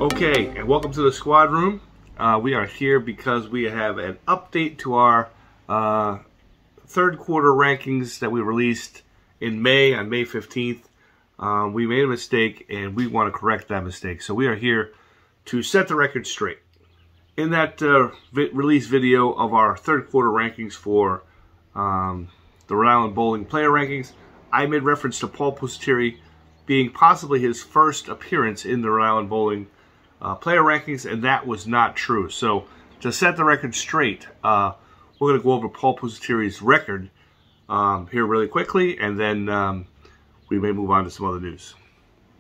Okay, and welcome to the squad room. We are here because we have an update to our third quarter rankings that we released in May, on May 15th. We made a mistake and we want to correct that mistake. So we are here to set the record straight. In that release video of our third quarter rankings for the Rhode Island Bowling player rankings, I made reference to Paul Pusateri being possibly his first appearance in the Rhode Island Bowling player rankings, and that was not true. So to set the record straight, we're going to go over Paul Pusateri's record here really quickly, and then we may move on to some other news.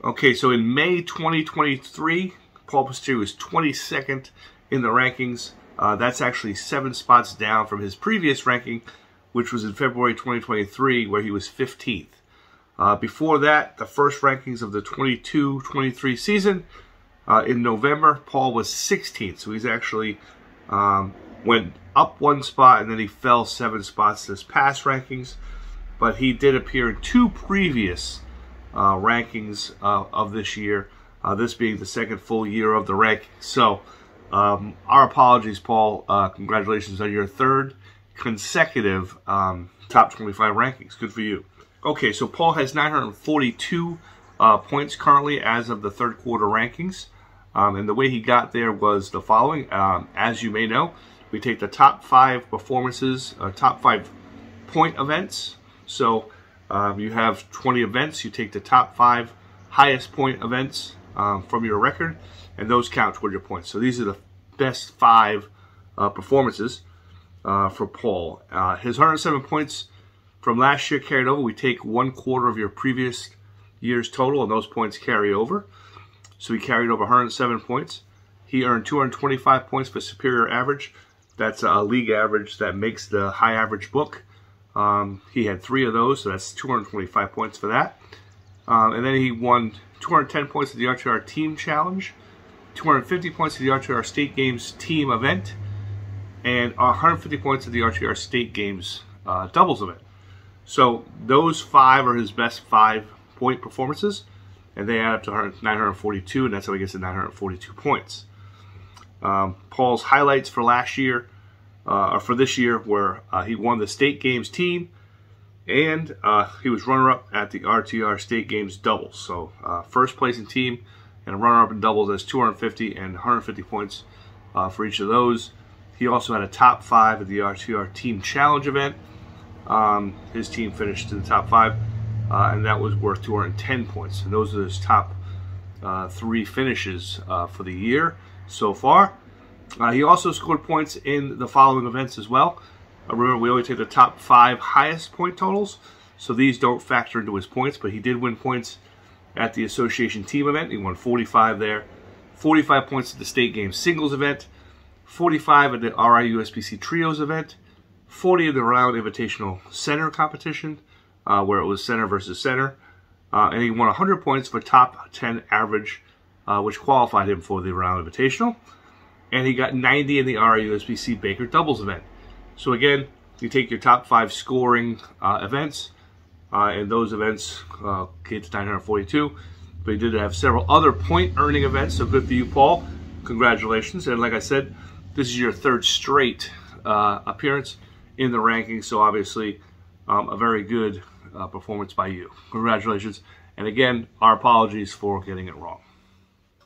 Okay, so in May 2023, Paul Pusateri was 22nd in the rankings. That's actually 7 spots down from his previous ranking, which was in February 2023, where he was 15th. Before that, the first rankings of the 22-23 season, in November, Paul was 16th. So he's actually went up 1 spot, and then he fell 7 spots this past rankings. But he did appear in 2 previous rankings of this year, this being the second full year of the ranking. So our apologies, Paul. Congratulations on your 3rd consecutive top 25 rankings. Good for you. Okay, so Paul has 942 points currently as of the third quarter rankings. And the way he got there was the following. As you may know, we take the top 5 performances, top 5 point events. So you have 20 events. You take the top 5 highest point events from your record, and those count toward your points. So these are the best 5 performances for Paul. His 107 points from last year carried over. We take 1/4 of your previous year's total, and those points carry over. So he carried over 107 points. He earned 225 points for superior average. That's a league average that makes the high average book. He had 3 of those, so that's 225 points for that. And then he won 210 points at the RTR Team Challenge, 250 points at the RTR State Games Team Event, and 150 points at the RTR State Games Doubles Event. So those 5 are his best 5-point performances, and they add up to 942, and that's how he gets to 942 points. Paul's highlights for last year, or for this year, were he won the State Games Team, and he was runner-up at the RTR State Games Doubles. So first place in team and a runner-up in doubles. That's 250 and 150 points for each of those. He also had a top 5 at the RTR Team Challenge event. His team finished in the top 5, and that was worth 210 points. And those are his top 3 finishes for the year so far. He also scored points in the following events as well. Remember, we always take the top 5 highest point totals, so these don't factor into his points, but he did win points at the Association Team event. He won 45 there, 45 points at the State Games Singles event, 45 at the RIUSBC Trios event, 40 in the Rhode Island Invitational Center competition, where it was center versus center, and he won 100 points for top 10 average, which qualified him for the Rhode Island Invitational, and he got 90 in the RIUSBC Baker Doubles event. So again, you take your top 5 scoring events, and those events get to 942, but he did have several other point earning events, so good for you, Paul. Congratulations. And like I said, this is your 3rd straight appearance in the rankings, so obviously a very good performance by you. Congratulations, and again, our apologies for getting it wrong.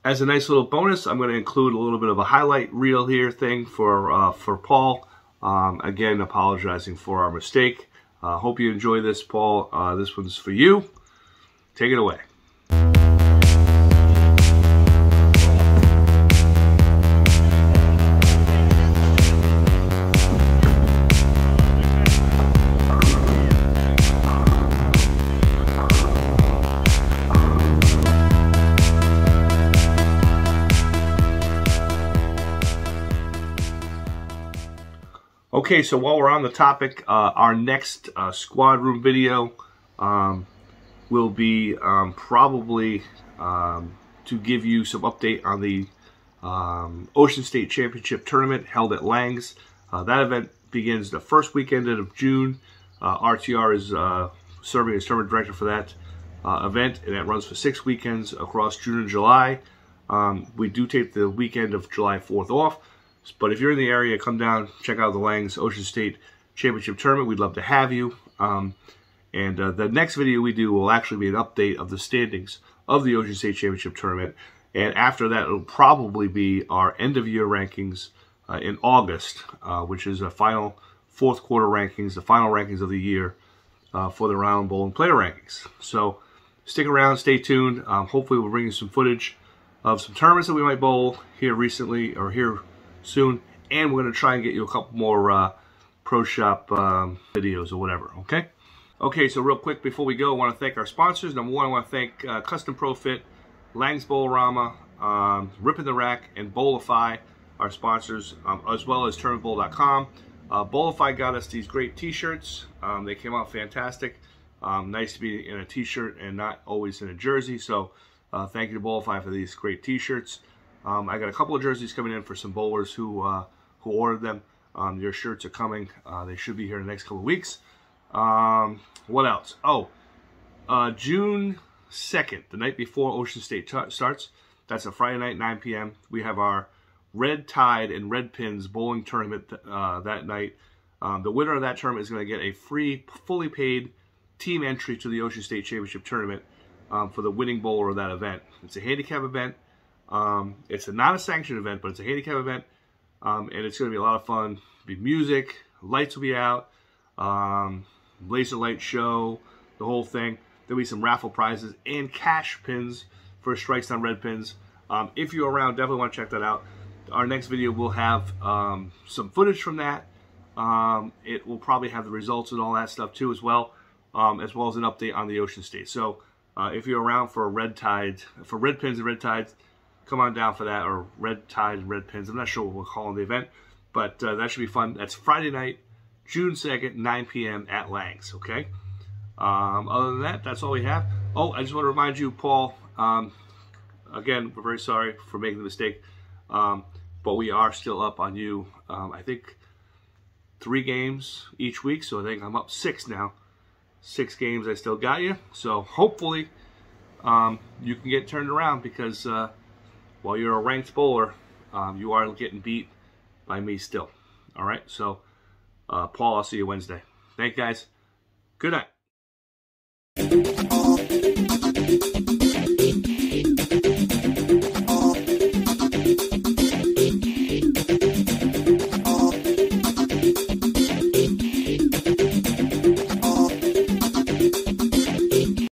As a nice little bonus, I'm going to include a little bit of a highlight reel here thing for Paul. Again, apologizing for our mistake. Hope you enjoy this, Paul. This one's for you. Take it away. Okay, so while we're on the topic, our next squad room video will be probably to give you some update on the Ocean State Championship Tournament held at Langs. That event begins the first weekend of June. RTR is serving as tournament director for that event, and it runs for 6 weekends across June and July. We do take the weekend of July 4th off, but if you're in the area, come down, check out the Langs Ocean State Championship Tournament. We'd love to have you. The next video we do will actually be an update of the standings of the Ocean State Championship Tournament. And after that, it'll probably be our end-of-year rankings in August, which is a final fourth quarter rankings, the final rankings of the year for the Round Bowling Player Rankings. So stick around, stay tuned. Hopefully we'll bring you some footage of some tournaments that we might bowl here recently or here soon. And we're going to try and get you a couple more Pro Shop videos or whatever, okay? Okay, so real quick before we go, I want to thank our sponsors. Number one, I want to thank Custom Pro Fit, Langs Bowl-O-Rama, Ripping the Rack, and Bowlify, our sponsors, as well as TournamentBowl.com. Bowlify got us these great t-shirts. They came out fantastic. Nice to be in a t-shirt and not always in a jersey. So thank you to Bowlify for these great t-shirts. I got a couple of jerseys coming in for some bowlers who ordered them. Your shirts are coming. They should be here in the next couple of weeks. What else? Oh, June 2nd, the night before Ocean State starts. That's a Friday night, 9 p.m. We have our Red Tide and Red Pins bowling tournament that night. The winner of that tournament is going to get a free, fully paid team entry to the Ocean State Championship Tournament for the winning bowler of that event. It's a handicap event. It's not a sanctioned event, but it's a handicap event. And it's going to be a lot of fun. There'll be music, lights will be out, laser light show, the whole thing. There'll be some raffle prizes and cash pins for strikes on red pins. If you're around, definitely want to check that out. Our next video will have some footage from that. It will probably have the results and all that stuff too as well as an update on the Ocean State. So if you're around for a Red Tide, for Red Pins and Red Tides, come on down for that, or Red Tide and Red Pins. I'm not sure what we'll call the event, but that should be fun. That's Friday night, June 2nd, 9 p.m. at Langs, okay? Other than that, that's all we have. Oh, I just want to remind you, Paul, again, we're very sorry for making the mistake, but we are still up on you. I think 3 games each week, so I think I'm up 6 now. 6 games, I still got you. So hopefully you can get turned around, because while you're a ranked bowler, you are getting beat by me still. All right, so Paul, I'll see you Wednesday. Thank you, guys. Good night.